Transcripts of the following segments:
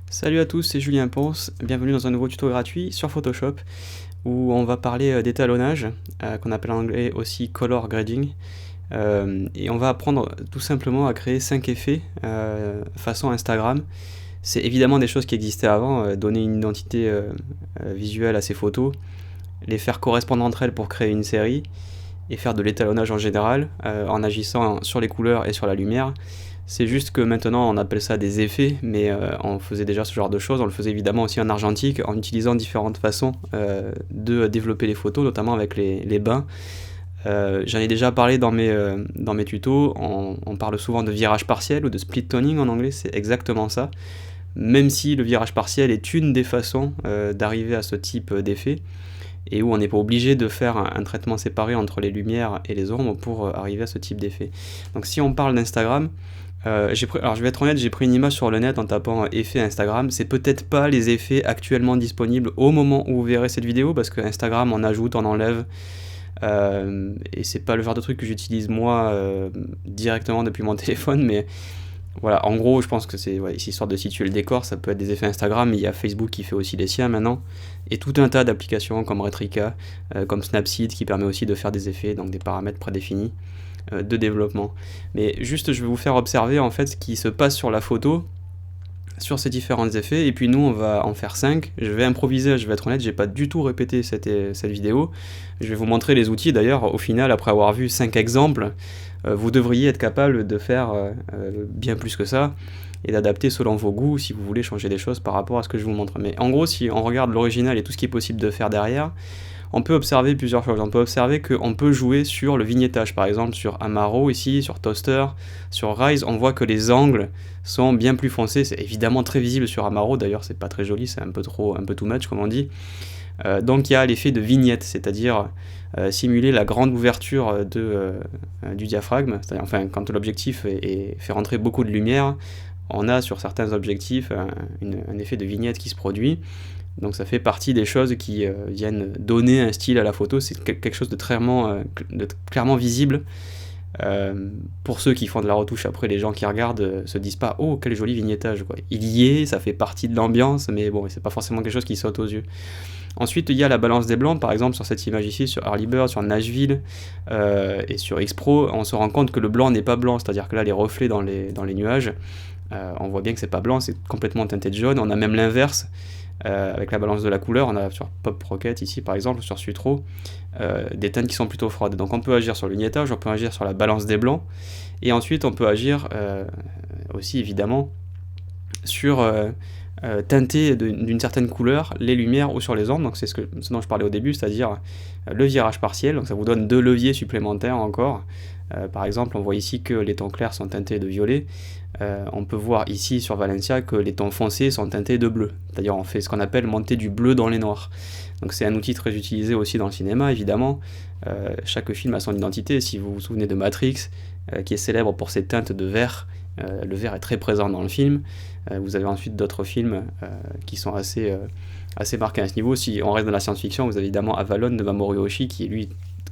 Salut à tous, c'est Julien Ponce, bienvenue dans un nouveau tuto gratuit sur Photoshop où on va parler d'étalonnage, qu'on appelle en anglais aussi color grading, et on va apprendre tout simplement à créer 5 effets façon Instagram. C'est évidemment des choses qui existaient avant, donner une identité visuelle à ces photos, les faire correspondre entre elles pour créer une série, et faire de l'étalonnage en général, en agissant sur les couleurs et sur la lumière. C'est juste que maintenant on appelle ça des effets, mais on faisait déjà ce genre de choses, on le faisait évidemment aussi en argentique, en utilisant différentes façons de développer les photos, notamment avec les bains. J'en ai déjà parlé dans mes tutos, on parle souvent de virage partiel ou de split toning en anglais, c'est exactement ça. Même si le virage partiel est une des façons d'arriver à ce type d'effet, et où on n'est pas obligé de faire un traitement séparé entre les lumières et les ombres pour arriver à ce type d'effet. Donc si on parle d'Instagram, alors je vais être honnête, j'ai pris une image sur le net en tapant effet Instagram. C'est peut-être pas les effets actuellement disponibles au moment où vous verrez cette vidéo, parce que Instagram on ajoute, on enlève, et c'est pas le genre de truc que j'utilise moi directement depuis mon téléphone, mais voilà, en gros, je pense que c'est histoire de situer le décor, ça peut être des effets Instagram, mais il y a Facebook qui fait aussi les siens maintenant, et tout un tas d'applications comme Retrika, comme Snapseed, qui permet aussi de faire des effets, donc des paramètres prédéfinis de développement. Mais juste, je vais vous faire observer en fait ce qui se passe sur la photo, sur ces différents effets, et puis nous on va en faire 5. Je vais improviser, je vais être honnête, j'ai pas du tout répété cette vidéo. Je vais vous montrer les outils d'ailleurs. Au final, après avoir vu 5 exemples, vous devriez être capable de faire bien plus que ça, et d'adapter selon vos goûts si vous voulez changer des choses par rapport à ce que je vous montre. Mais en gros, si on regarde l'original et tout ce qui est possible de faire derrière, on peut observer plusieurs choses. On peut observer qu'on peut jouer sur le vignettage, par exemple sur Amaro ici, sur Toaster, sur Rise, on voit que les angles sont bien plus foncés. C'est évidemment très visible sur Amaro, d'ailleurs c'est pas très joli, c'est un peu too much comme on dit. Donc il y a l'effet de vignette, c'est-à-dire simuler la grande ouverture du diaphragme, c'est-à-dire enfin quand l'objectif fait rentrer beaucoup de lumière, on a sur certains objectifs un effet de vignette qui se produit. Donc ça fait partie des choses qui viennent donner un style à la photo, c'est quelque chose de clairement visible. Pour ceux qui font de la retouche après, les gens qui regardent se disent pas « Oh, quel joli vignettage !» quoi. Il y est, ça fait partie de l'ambiance, mais bon, c'est pas forcément quelque chose qui saute aux yeux. Ensuite, il y a la balance des blancs, par exemple sur cette image ici, sur Early Bird, sur Nashville et sur X-Pro, on se rend compte que le blanc n'est pas blanc, c'est-à-dire que là, les reflets dans les nuages, on voit bien que c'est pas blanc, c'est complètement teinté de jaune. On a même l'inverse. Avec la balance de la couleur, on a sur Pop Rocket ici par exemple, sur Sutro, des teintes qui sont plutôt froides. Donc on peut agir sur le vignettage, on peut agir sur la balance des blancs, et ensuite on peut agir aussi évidemment sur teinter d'une certaine couleur les lumières ou sur les ombres. Donc c'est ce dont je parlais au début, c'est-à-dire le virage partiel, donc ça vous donne 2 leviers supplémentaires encore. Par exemple, on voit ici que les tons clairs sont teintés de violet. On peut voir ici sur Valencia que les tons foncés sont teintés de bleu. C'est-à-dire on fait ce qu'on appelle monter du bleu dans les noirs. Donc c'est un outil très utilisé aussi dans le cinéma, évidemment. Chaque film a son identité. Si vous vous souvenez de Matrix, qui est célèbre pour ses teintes de vert, le vert est très présent dans le film. Vous avez ensuite d'autres films qui sont assez marqués à ce niveau. Si on reste dans la science-fiction, vous avez évidemment Avalon de Mamoru Oshii, qui est lui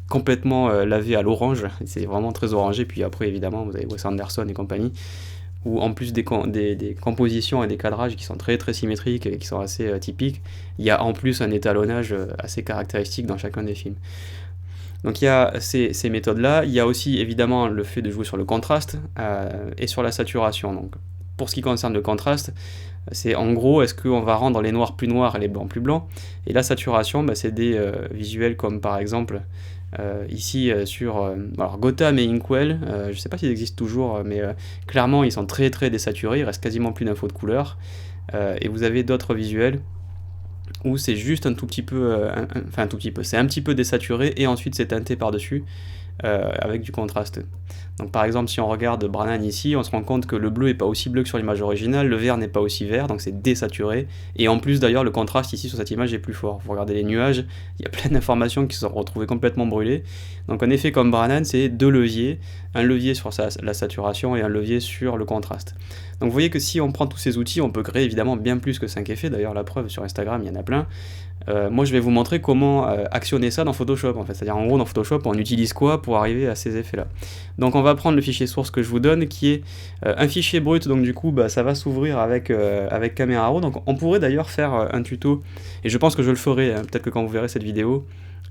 complètement lavé à l'orange, c'est vraiment très orangé. Puis après évidemment vous avez Wes Anderson et compagnie, où en plus des compositions et des cadrages qui sont très très symétriques et qui sont assez typiques, il y a en plus un étalonnage assez caractéristique dans chacun des films. Donc il y a ces méthodes là, il y a aussi évidemment le fait de jouer sur le contraste et sur la saturation. Donc pour ce qui concerne le contraste, c'est en gros, est-ce qu'on va rendre les noirs plus noirs et les blancs plus blancs, et la saturation, c'est des visuels comme par exemple ici sur alors Gotham et Inkwell, je sais pas s'ils existent toujours, mais clairement ils sont très très désaturés, il reste quasiment plus d'infos de couleur, et vous avez d'autres visuels où c'est juste un tout petit peu, c'est un petit peu désaturé et ensuite c'est teinté par-dessus avec du contraste. Donc par exemple si on regarde Branagh ici, on se rend compte que le bleu n'est pas aussi bleu que sur l'image originale, le vert n'est pas aussi vert, donc c'est désaturé, et en plus d'ailleurs le contraste ici sur cette image est plus fort. Vous regardez les nuages, il y a plein d'informations qui se sont retrouvées complètement brûlées. Donc un effet comme Branagh, c'est 2 leviers, un levier sur la saturation et un levier sur le contraste. Donc vous voyez que si on prend tous ces outils, on peut créer évidemment bien plus que 5 effets, d'ailleurs la preuve sur Instagram il y en a plein. moi je vais vous montrer comment actionner ça dans Photoshop en fait. C'est-à-dire en gros dans Photoshop on utilise quoi pour arriver à ces effets-là. Donc on va prendre le fichier source que je vous donne qui est un fichier brut, donc du coup bah, ça va s'ouvrir avec Camera Raw. Donc on pourrait d'ailleurs faire un tuto, et je pense que je le ferai, hein, peut-être que quand vous verrez cette vidéo,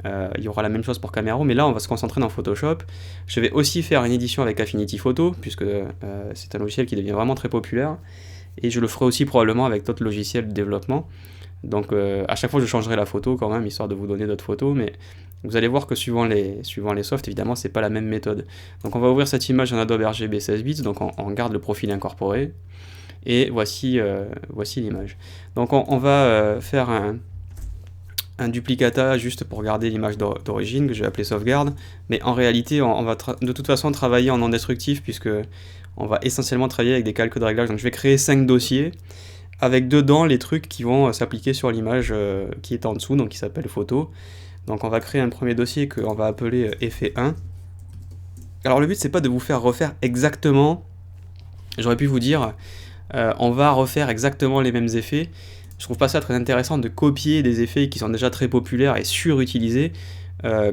il y aura la même chose pour Camera Raw, mais là on va se concentrer dans Photoshop. Je vais aussi faire une édition avec Affinity Photo, puisque c'est un logiciel qui devient vraiment très populaire, et je le ferai aussi probablement avec d'autres logiciels de développement. Donc à chaque fois je changerai la photo quand même, histoire de vous donner d'autres photos, mais vous allez voir que suivant les softs, évidemment, c'est pas la même méthode. Donc on va ouvrir cette image en Adobe RGB 16 bits, donc on garde le profil incorporé, et voici l'image. Donc on va faire un duplicata juste pour garder l'image d'origine, que je vais appeler sauvegarde, mais en réalité on va de toute façon travailler en non destructif, puisque on va essentiellement travailler avec des calques de réglage. Donc je vais créer 5 dossiers, avec dedans les trucs qui vont s'appliquer sur l'image qui est en dessous, donc qui s'appelle photo. Donc on va créer un premier dossier qu'on va appeler effet 1. Alors le but c'est pas de vous faire refaire exactement, j'aurais pu vous dire on va refaire exactement les mêmes effets. Je trouve pas ça très intéressant de copier des effets qui sont déjà très populaires et surutilisés.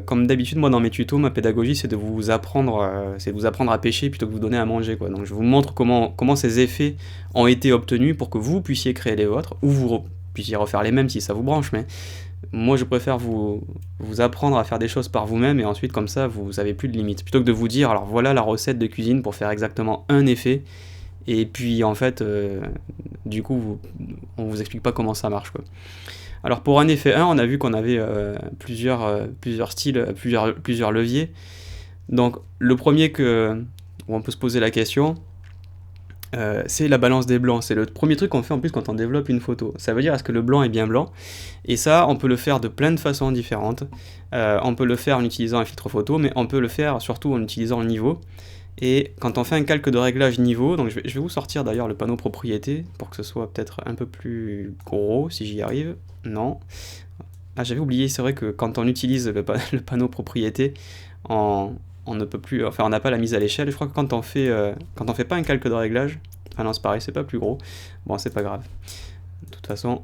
Comme d'habitude, moi dans mes tutos, ma pédagogie c'est de vous apprendre à pêcher plutôt que de vous donner à manger, quoi. Donc je vous montre comment ces effets ont été obtenus pour que vous puissiez créer les vôtres, ou vous puissiez refaire les mêmes si ça vous branche, mais moi je préfère vous apprendre à faire des choses par vous-même, et ensuite comme ça vous avez plus de limites. Plutôt que de vous dire alors voilà la recette de cuisine pour faire exactement un effet, et puis en fait du coup on vous explique pas comment ça marche, quoi. Alors pour un effet 1, on a vu qu'on avait plusieurs styles, plusieurs leviers. Donc le premier où on peut se poser la question, c'est la balance des blancs. C'est le premier truc qu'on fait en plus quand on développe une photo. Ça veut dire est-ce que le blanc est bien blanc? Et ça, on peut le faire de plein de façons différentes. On peut le faire en utilisant un filtre photo, mais on peut le faire surtout en utilisant le niveau. Et quand on fait un calque de réglage niveau, donc je vais vous sortir d'ailleurs le panneau propriété pour que ce soit peut-être un peu plus gros si j'y arrive. Non. Ah, j'avais oublié, c'est vrai que quand on utilise le panneau propriété, on ne peut plus, enfin on n'a pas la mise à l'échelle. Je crois que quand on fait pas un calque de réglage, ah non c'est pareil, c'est pas plus gros. Bon, c'est pas grave. De toute façon,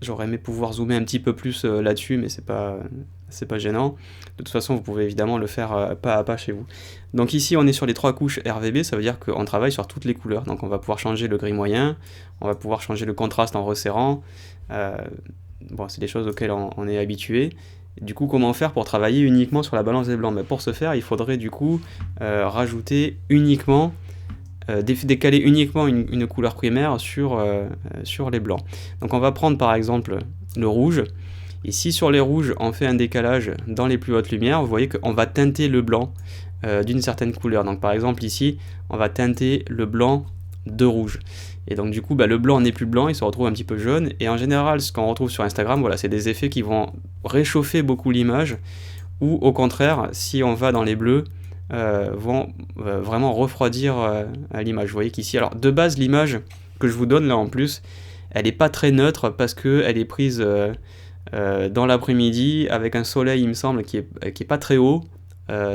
j'aurais aimé pouvoir zoomer un petit peu plus là-dessus, mais c'est pas gênant. De toute façon, vous pouvez évidemment le faire pas à pas chez vous. Donc ici, on est sur les 3 couches RVB, ça veut dire qu'on travaille sur toutes les couleurs. Donc on va pouvoir changer le gris moyen, on va pouvoir changer le contraste en resserrant. Bon, c'est des choses auxquelles on est habitué. Du coup, comment faire pour travailler uniquement sur la balance des blancs? Pour ce faire, il faudrait du coup rajouter uniquement, décaler uniquement une couleur primaire sur les blancs. Donc on va prendre par exemple le rouge. Et si sur les rouges on fait un décalage dans les plus hautes lumières, vous voyez qu'on va teinter le blanc d'une certaine couleur. Donc par exemple ici, on va teinter le blanc de rouge. Et donc du coup, le blanc n'est plus blanc, il se retrouve un petit peu jaune. Et en général, ce qu'on retrouve sur Instagram, voilà, c'est des effets qui vont réchauffer beaucoup l'image, ou au contraire, si on va dans les bleus, vont vraiment refroidir l'image. Vous voyez qu'ici, alors de base, l'image que je vous donne là en plus, elle n'est pas très neutre parce qu'elle est prise dans l'après-midi avec un soleil, il me semble, qui est pas très haut.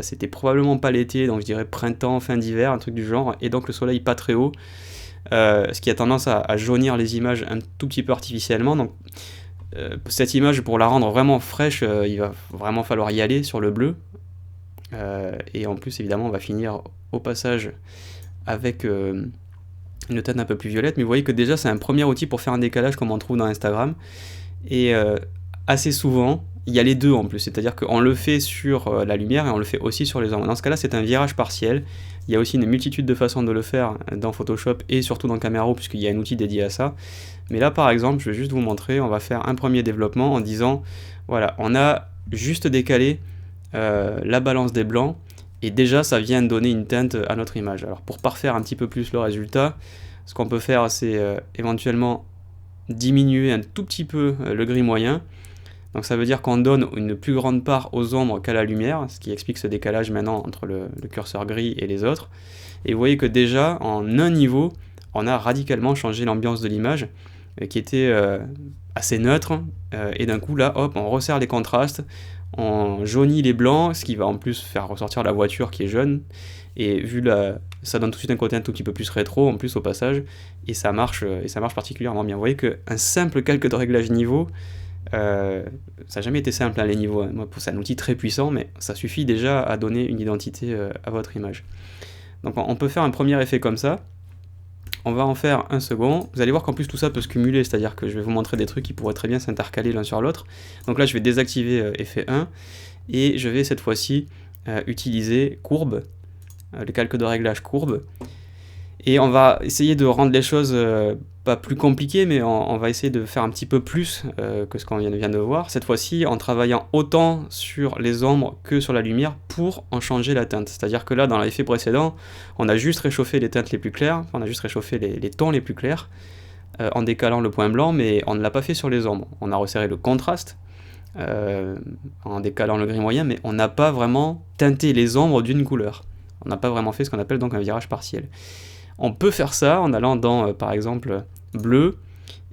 C'était probablement pas l'été, donc je dirais printemps, fin d'hiver, un truc du genre, et donc le soleil pas très haut, ce qui a tendance à jaunir les images un tout petit peu artificiellement. Donc cette image, pour la rendre vraiment fraîche, il va vraiment falloir y aller sur le bleu, et en plus évidemment on va finir au passage avec une teinte un peu plus violette, mais vous voyez que déjà c'est un premier outil pour faire un décalage comme on trouve dans Instagram. Et assez souvent, il y a les deux en plus, c'est-à-dire qu'on le fait sur la lumière et on le fait aussi sur les ombres. Dans ce cas-là, c'est un virage partiel. Il y a aussi une multitude de façons de le faire dans Photoshop et surtout dans Camera Raw, puisqu'il y a un outil dédié à ça. Mais là, par exemple, je vais juste vous montrer, on va faire un premier développement en disant, voilà, on a juste décalé la balance des blancs, et déjà ça vient donner une teinte à notre image. Alors pour parfaire un petit peu plus le résultat, ce qu'on peut faire, c'est éventuellement diminuer un tout petit peu le gris moyen. Donc ça veut dire qu'on donne une plus grande part aux ombres qu'à la lumière, ce qui explique ce décalage maintenant entre le curseur gris et les autres. Et vous voyez que déjà, en un niveau, on a radicalement changé l'ambiance de l'image, qui était assez neutre, et d'un coup là, hop, on resserre les contrastes, on jaunit les blancs, ce qui va en plus faire ressortir la voiture qui est jaune, et ça donne tout de suite un côté un tout petit peu plus rétro en plus au passage, et ça marche particulièrement bien. Vous voyez qu'un simple calque de réglage niveau Ça n'a jamais été simple, hein, les niveaux. Moi, c'est un outil très puissant, mais ça suffit déjà à donner une identité à votre image. Donc on peut faire un premier effet comme ça. On va en faire un second. Vous allez voir qu'en plus tout ça peut se cumuler, c'est-à-dire que je vais vous montrer des trucs qui pourraient très bien s'intercaler l'un sur l'autre. Donc là je vais désactiver effet 1 et je vais cette fois-ci utiliser courbe, le calque de réglage courbe. Et on va essayer de rendre les choses pas plus compliquées, mais on va essayer de faire un petit peu plus que ce qu'on vient de voir. Cette fois-ci, en travaillant autant sur les ombres que sur la lumière pour en changer la teinte. C'est-à-dire que là, dans l'effet précédent, on a juste réchauffé les teintes les plus claires, on a juste réchauffé les tons les plus clairs, en décalant le point blanc, mais on ne l'a pas fait sur les ombres. On a resserré le contraste, en décalant le gris moyen, mais on n'a pas vraiment teinté les ombres d'une couleur. On n'a pas vraiment fait ce qu'on appelle donc un virage partiel. On peut faire ça en allant dans, par exemple, bleu,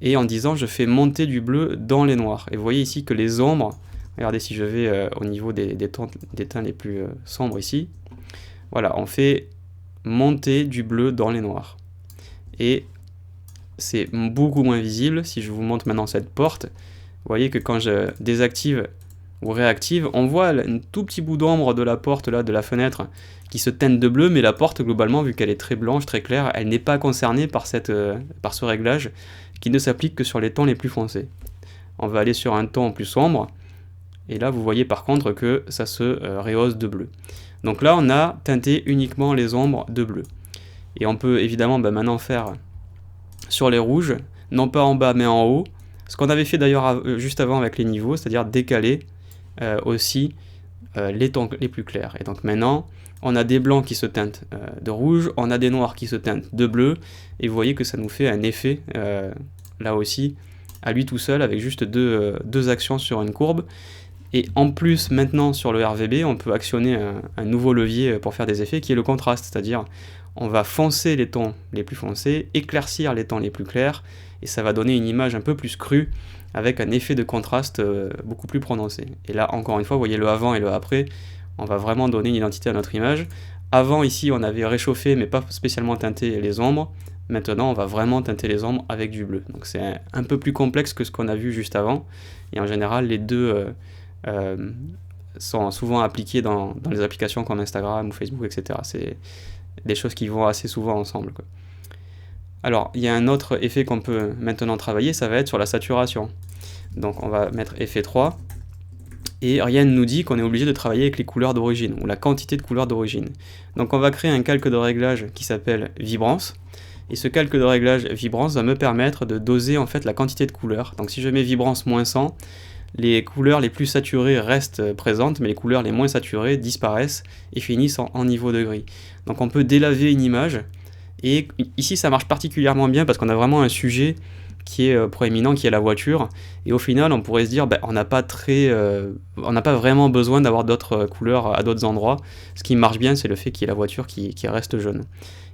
et en disant je fais monter du bleu dans les noirs. Et vous voyez ici que les ombres, regardez si je vais au niveau des teints les plus sombres ici, voilà, on fait monter du bleu dans les noirs. Et c'est beaucoup moins visible. Si je vous montre maintenant cette porte, vous voyez que quand je désactive ou réactive, on voit un tout petit bout d'ombre de la porte, là, de la fenêtre, qui se teinte de bleu, mais la porte, globalement, vu qu'elle est très blanche, très claire, elle n'est pas concernée par ce réglage qui ne s'applique que sur les tons les plus foncés. On va aller sur un ton plus sombre, et là, vous voyez par contre que ça se rehausse de bleu. Donc là, on a teinté uniquement les ombres de bleu. Et on peut évidemment maintenant faire sur les rouges, non pas en bas, mais en haut, ce qu'on avait fait d'ailleurs juste avant avec les niveaux, c'est-à-dire décaler aussi les tons les plus clairs. Et donc maintenant, on a des blancs qui se teintent de rouge, on a des noirs qui se teintent de bleu, et vous voyez que ça nous fait un effet, là aussi, à lui tout seul, avec juste deux actions sur une courbe. Et en plus, maintenant, sur le RVB, on peut actionner un nouveau levier pour faire des effets, qui est le contraste, c'est-à-dire on va foncer les tons les plus foncés, éclaircir les tons les plus clairs, et ça va donner une image un peu plus crue, avec un effet de contraste beaucoup plus prononcé. Et là, encore une fois, vous voyez le avant et le après, on va vraiment donner une identité à notre image. Avant, ici, on avait réchauffé, mais pas spécialement teinté les ombres. Maintenant, on va vraiment teinter les ombres avec du bleu. Donc c'est un peu plus complexe que ce qu'on a vu juste avant. Et en général, les deux sont souvent appliqués dans les applications comme Instagram ou Facebook, etc. C'est des choses qui vont assez souvent ensemble, quoi. Alors, il y a un autre effet qu'on peut maintenant travailler, ça va être sur la saturation. Donc on va mettre effet 3, et rien ne nous dit qu'on est obligé de travailler avec les couleurs d'origine, ou la quantité de couleurs d'origine. Donc on va créer un calque de réglage qui s'appelle Vibrance, et ce calque de réglage Vibrance va me permettre de doser en fait la quantité de couleurs. Donc si je mets Vibrance moins 100, les couleurs les plus saturées restent présentes, mais les couleurs les moins saturées disparaissent et finissent en niveau de gris. Donc on peut délaver une image, et ici ça marche particulièrement bien parce qu'on a vraiment un sujet qui est proéminent, qui est la voiture, et au final on pourrait se dire on n'a pas vraiment besoin d'avoir d'autres couleurs à d'autres endroits. Ce qui marche bien, c'est le fait qu'il y ait la voiture qui reste jaune.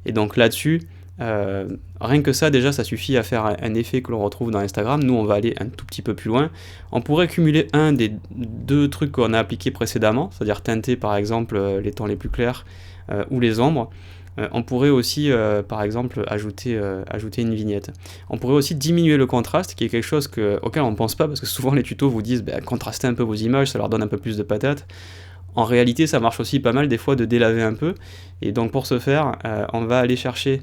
Et donc là-dessus, rien que ça déjà, ça suffit à faire un effet que l'on retrouve dans Instagram. Nous on va aller un tout petit peu plus loin. On pourrait cumuler un des deux trucs qu'on a appliqués précédemment, c'est-à-dire teinter par exemple les tons les plus clairs ou les ombres. On pourrait aussi, par exemple, ajouter une vignette. On pourrait aussi diminuer le contraste, qui est quelque chose auquel on ne pense pas, parce que souvent les tutos vous disent contrastez un peu vos images, ça leur donne un peu plus de patates. En réalité, ça marche aussi pas mal des fois de délaver un peu. Et donc pour ce faire, on va aller chercher,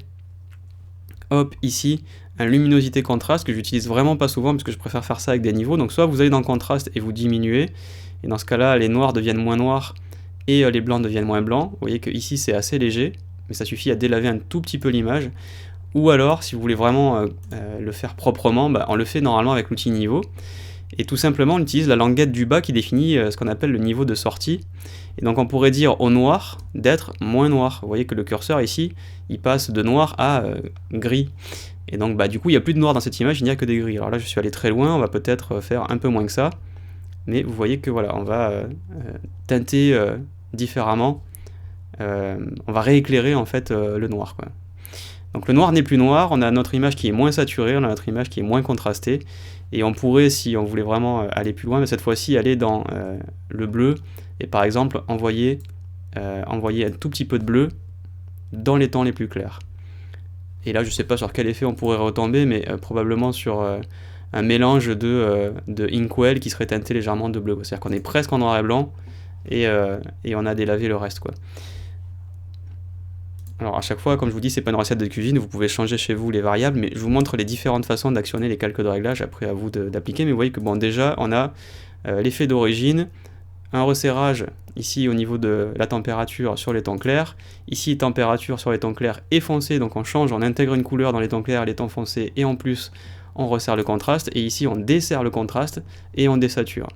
hop, ici, un luminosité contraste, que j'utilise vraiment pas souvent, parce que je préfère faire ça avec des niveaux. Donc soit vous allez dans contraste et vous diminuez, et dans ce cas-là, les noirs deviennent moins noirs, et les blancs deviennent moins blancs. Vous voyez que ici c'est assez léger, mais ça suffit à délaver un tout petit peu l'image. Ou alors, si vous voulez vraiment le faire proprement, on le fait normalement avec l'outil niveau. Et tout simplement, on utilise la languette du bas qui définit ce qu'on appelle le niveau de sortie. Et donc on pourrait dire au noir d'être moins noir. Vous voyez que le curseur ici, il passe de noir à gris. Et donc du coup, il n'y a plus de noir dans cette image, il n'y a que des gris. Alors là, je suis allé très loin, on va peut-être faire un peu moins que ça. Mais vous voyez que voilà, on va teinter différemment. On va rééclairer en fait le noir, quoi. Donc le noir n'est plus noir, on a notre image qui est moins saturée, on a notre image qui est moins contrastée, et on pourrait, si on voulait vraiment aller plus loin, mais cette fois-ci aller dans le bleu, et par exemple envoyer un tout petit peu de bleu dans les tons les plus clairs. Et là je sais pas sur quel effet on pourrait retomber, mais probablement sur un mélange de Inkwell qui serait teinté légèrement de bleu. C'est-à-dire qu'on est presque en noir et blanc et on a délavé le reste, quoi. Alors à chaque fois, comme je vous dis, c'est pas une recette de cuisine, vous pouvez changer chez vous les variables, mais je vous montre les différentes façons d'actionner les calques de réglage, après à vous d'appliquer. Mais vous voyez que bon, déjà on a l'effet d'origine, un resserrage ici au niveau de la température sur les tons clairs, ici température sur les tons clairs et foncés, donc on change, on intègre une couleur dans les tons clairs et les tons foncés, et en plus on resserre le contraste, et ici on desserre le contraste et on désature.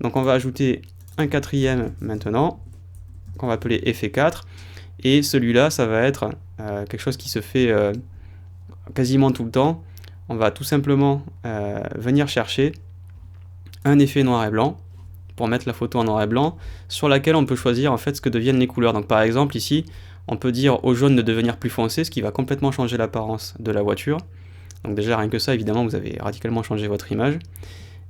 Donc on va ajouter un quatrième maintenant, qu'on va appeler effet 4, et celui-là ça va être quelque chose qui se fait quasiment tout le temps. On va tout simplement venir chercher un effet noir et blanc, pour mettre la photo en noir et blanc, sur laquelle on peut choisir en fait ce que deviennent les couleurs. Donc par exemple ici, on peut dire au jaune de devenir plus foncé, ce qui va complètement changer l'apparence de la voiture. Donc déjà rien que ça, évidemment, vous avez radicalement changé votre image.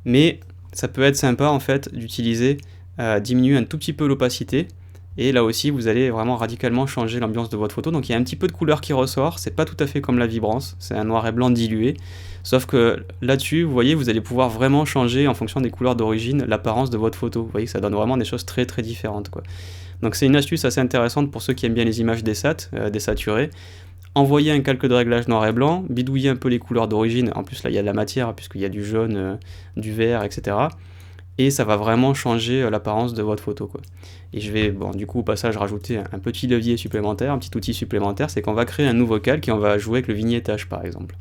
Mais ça peut être sympa en fait d'utiliser, diminuer un tout petit peu l'opacité, et là aussi vous allez vraiment radicalement changer l'ambiance de votre photo. Donc il y a un petit peu de couleur qui ressort, c'est pas tout à fait comme la vibrance, c'est un noir et blanc dilué, sauf que là-dessus, vous voyez, vous allez pouvoir vraiment changer en fonction des couleurs d'origine l'apparence de votre photo. Vous voyez que ça donne vraiment des choses très très différentes, quoi. Donc c'est une astuce assez intéressante pour ceux qui aiment bien les images désaturées. Envoyer un calque de réglage noir et blanc, bidouiller un peu les couleurs d'origine, en plus là il y a de la matière puisqu'il y a du jaune, du vert, etc. Et ça va vraiment changer l'apparence de votre photo, quoi. Et je vais, bon, du coup, au passage, rajouter un petit levier supplémentaire, un petit outil supplémentaire, c'est qu'on va créer un nouveau calque et on va jouer avec le vignettage, par exemple.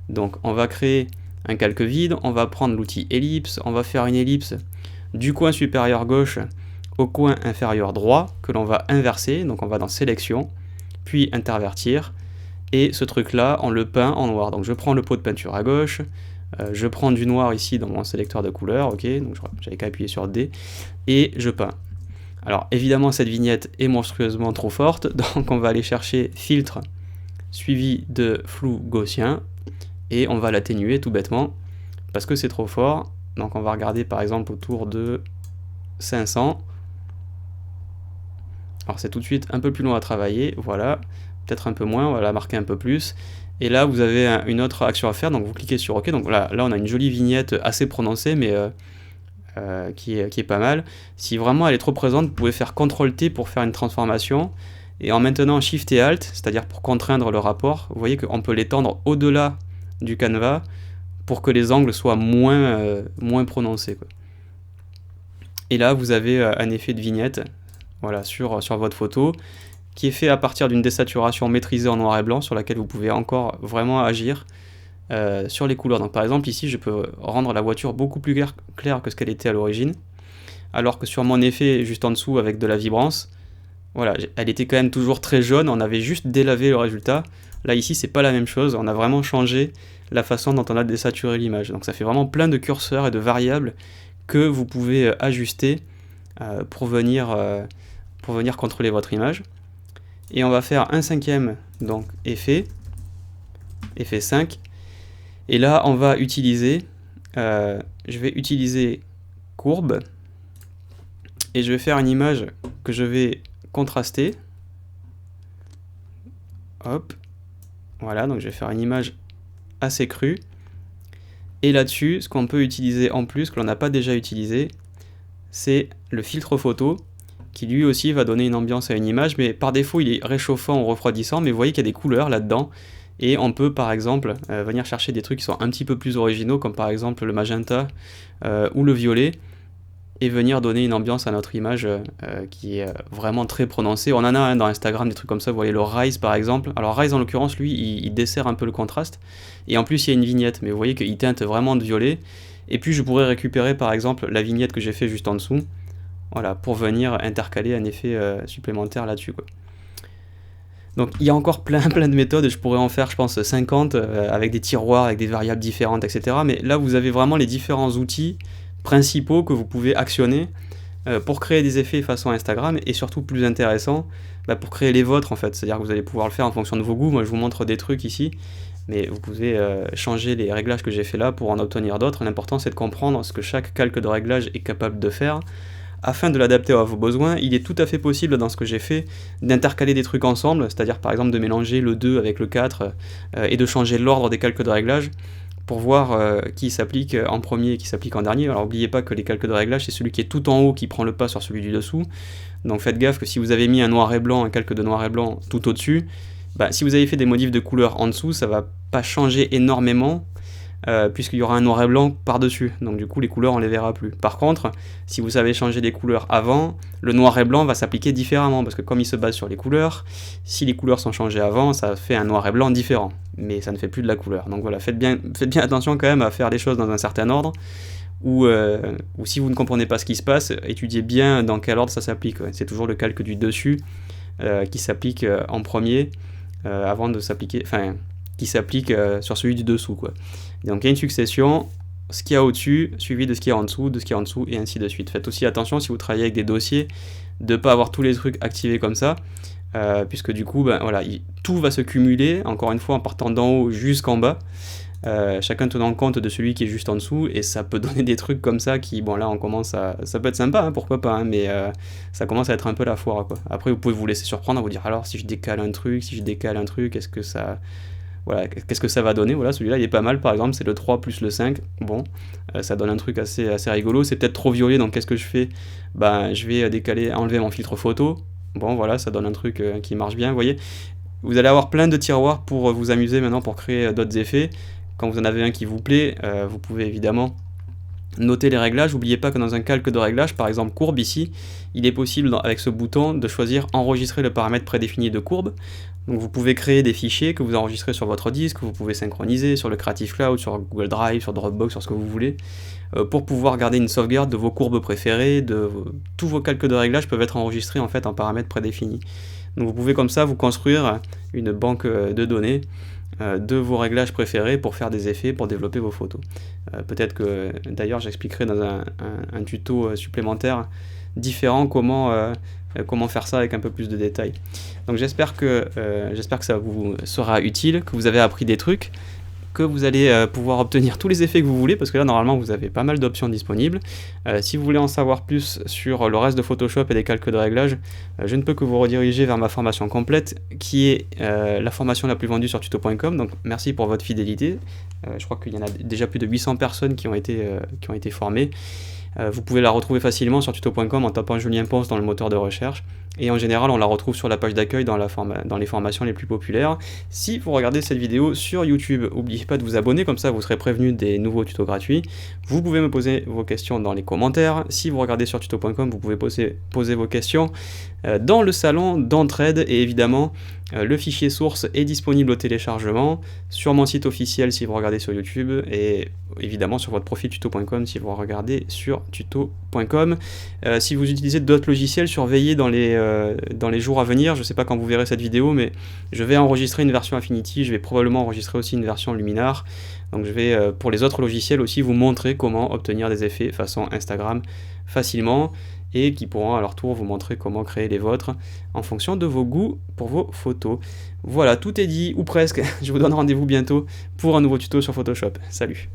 Donc, on va créer un calque vide, on va prendre l'outil ellipse, on va faire une ellipse du coin supérieur gauche au coin inférieur droit, que l'on va inverser, donc on va dans sélection, puis intervertir, et ce truc-là, on le peint en noir. Donc, je prends le pot de peinture à gauche, je prends du noir ici dans mon sélecteur de couleurs, ok, donc j'avais qu'à appuyer sur D, et je peins. Alors évidemment cette vignette est monstrueusement trop forte, donc on va aller chercher filtre suivi de flou gaussien, et on va l'atténuer tout bêtement, parce que c'est trop fort. Donc on va regarder par exemple autour de 500, alors c'est tout de suite un peu plus long à travailler, voilà, peut-être un peu moins, on va la marquer un peu plus. Et là, vous avez une autre action à faire, donc vous cliquez sur OK. Donc là on a une jolie vignette assez prononcée, mais qui est pas mal. Si vraiment elle est trop présente, vous pouvez faire CTRL-T pour faire une transformation. Et en maintenant Shift et Alt, c'est-à-dire pour contraindre le rapport, vous voyez qu'on peut l'étendre au-delà du canevas pour que les angles soient moins prononcés, quoi. Et là, vous avez un effet de vignette, voilà, sur votre photo, qui est fait à partir d'une désaturation maîtrisée en noir et blanc, sur laquelle vous pouvez encore vraiment agir sur les couleurs. Donc par exemple ici je peux rendre la voiture beaucoup plus claire que ce qu'elle était à l'origine, alors que sur mon effet juste en dessous avec de la vibrance, voilà, elle était quand même toujours très jaune, on avait juste délavé le résultat. Là ici c'est pas la même chose, on a vraiment changé la façon dont on a désaturé l'image. Donc ça fait vraiment plein de curseurs et de variables que vous pouvez ajuster pour venir contrôler votre image. Et on va faire un cinquième, donc effet 5, et là on va utiliser, je vais utiliser courbe, et je vais faire une image que je vais contraster, hop, voilà, donc je vais faire une image assez crue, et là-dessus, ce qu'on peut utiliser en plus, que l'on n'a pas déjà utilisé, c'est le filtre photo, qui lui aussi va donner une ambiance à une image, mais par défaut il est réchauffant ou refroidissant, mais vous voyez qu'il y a des couleurs là-dedans, et on peut par exemple venir chercher des trucs qui sont un petit peu plus originaux, comme par exemple le magenta ou le violet, et venir donner une ambiance à notre image qui est vraiment très prononcée. On en a dans Instagram des trucs comme ça, vous voyez le Rise par exemple. Alors Rise en l'occurrence, lui, il dessert un peu le contraste, et en plus il y a une vignette, mais vous voyez qu'il teinte vraiment de violet, et puis je pourrais récupérer par exemple la vignette que j'ai fait juste en dessous, voilà, pour venir intercaler un effet supplémentaire là-dessus, quoi. Donc il y a encore plein de méthodes, je pourrais en faire je pense 50 avec des tiroirs, avec des variables différentes, etc. Mais là vous avez vraiment les différents outils principaux que vous pouvez actionner pour créer des effets façon Instagram, et surtout plus intéressant, pour créer les vôtres en fait. C'est-à-dire que vous allez pouvoir le faire en fonction de vos goûts. Moi je vous montre des trucs ici, mais vous pouvez changer les réglages que j'ai fait là pour en obtenir d'autres. L'important c'est de comprendre ce que chaque calque de réglage est capable de faire, afin de l'adapter à vos besoins. Il est tout à fait possible dans ce que j'ai fait d'intercaler des trucs ensemble, c'est-à-dire par exemple de mélanger le 2 avec le 4 et de changer l'ordre des calques de réglage pour voir qui s'applique en premier et qui s'applique en dernier. Alors n'oubliez pas que les calques de réglage, c'est celui qui est tout en haut qui prend le pas sur celui du dessous. Donc faites gaffe que si vous avez mis un noir et blanc, un calque de noir et blanc tout au-dessus, bah, si vous avez fait des modifs de couleur en dessous, ça va pas changer énormément, puisqu'il y aura un noir et blanc par-dessus, donc du coup les couleurs on les verra plus. Par contre, si vous savez changer les couleurs avant, le noir et blanc va s'appliquer différemment, parce que comme il se base sur les couleurs, si les couleurs sont changées avant, ça fait un noir et blanc différent, mais ça ne fait plus de la couleur. Donc voilà, faites bien attention quand même à faire les choses dans un certain ordre, ou si vous ne comprenez pas ce qui se passe, étudiez bien dans quel ordre ça s'applique. Ouais. C'est toujours le calque du dessus qui s'applique en premier, avant de s'appliquer, enfin, qui s'applique sur celui du dessous, quoi. Donc il y a une succession, ce qu'il y a au-dessus, suivi de ce qu'il y a en dessous, de ce qu'il y a en dessous, et ainsi de suite. Faites aussi attention, si vous travaillez avec des dossiers, de ne pas avoir tous les trucs activés comme ça, puisque du coup, ben, voilà, tout va se cumuler, encore une fois, en partant d'en haut jusqu'en bas, chacun tenant compte de celui qui est juste en dessous, et ça peut donner des trucs comme ça qui, bon là on commence à... Ça peut être sympa, hein, pourquoi pas, hein, mais ça commence à être un peu la foire, quoi. Après vous pouvez vous laisser surprendre, vous dire alors si je décale un truc, est-ce que ça... Voilà, qu'est-ce que ça va donner? Voilà, celui-là il est pas mal par exemple, c'est le 3 plus le 5, bon, ça donne un truc assez rigolo, c'est peut-être trop violet, donc qu'est-ce que je fais? Ben je vais enlever mon filtre photo, bon voilà, ça donne un truc qui marche bien, vous voyez. Vous allez avoir plein de tiroirs pour vous amuser maintenant, pour créer d'autres effets. Quand vous en avez un qui vous plaît, vous pouvez évidemment noter les réglages. N'oubliez pas que dans un calque de réglage, par exemple courbe ici, il est possible avec ce bouton de choisir enregistrer le paramètre prédéfini de courbe. Donc vous pouvez créer des fichiers que vous enregistrez sur votre disque, vous pouvez synchroniser sur le Creative Cloud, sur Google Drive, sur Dropbox, sur ce que vous voulez, pour pouvoir garder une sauvegarde de vos courbes préférées, tous vos calques de réglage peuvent être enregistrés en fait en paramètres prédéfinis. Donc vous pouvez comme ça vous construire une banque de données de vos réglages préférés pour faire des effets, pour développer vos photos. Peut-être que d'ailleurs j'expliquerai dans un tuto supplémentaire différent comment faire ça avec un peu plus de détails. Donc j'espère que ça vous sera utile, que vous avez appris des trucs, que vous allez pouvoir obtenir tous les effets que vous voulez, parce que là normalement vous avez pas mal d'options disponibles. Si vous voulez en savoir plus sur le reste de Photoshop et des calques de réglage, je ne peux que vous rediriger vers ma formation complète, qui est la formation la plus vendue sur tuto.com, donc merci pour votre fidélité. Je crois qu'il y en a déjà plus de 800 personnes qui ont été formées. Vous pouvez la retrouver facilement sur tuto.com en tapant Julien Ponce dans le moteur de recherche. Et en général, on la retrouve sur la page d'accueil dans les formations les plus populaires. Si vous regardez cette vidéo sur YouTube, n'oubliez pas de vous abonner, comme ça vous serez prévenu des nouveaux tutos gratuits. Vous pouvez me poser vos questions dans les commentaires. Si vous regardez sur tuto.com, vous pouvez poser vos questions dans le salon d'entraide. Et évidemment, le fichier source est disponible au téléchargement sur mon site officiel si vous regardez sur YouTube, et évidemment sur votre profil tuto.com si vous regardez sur tuto.com. Si vous utilisez d'autres logiciels, surveillez dans les jours à venir. Je ne sais pas quand vous verrez cette vidéo, mais je vais enregistrer une version Affinity, je vais probablement enregistrer aussi une version Luminar. Donc je vais, pour les autres logiciels aussi, vous montrer comment obtenir des effets façon Instagram facilement, et qui pourront à leur tour vous montrer comment créer les vôtres en fonction de vos goûts pour vos photos. Voilà, tout est dit, ou presque. Je vous donne rendez-vous bientôt pour un nouveau tuto sur Photoshop. Salut!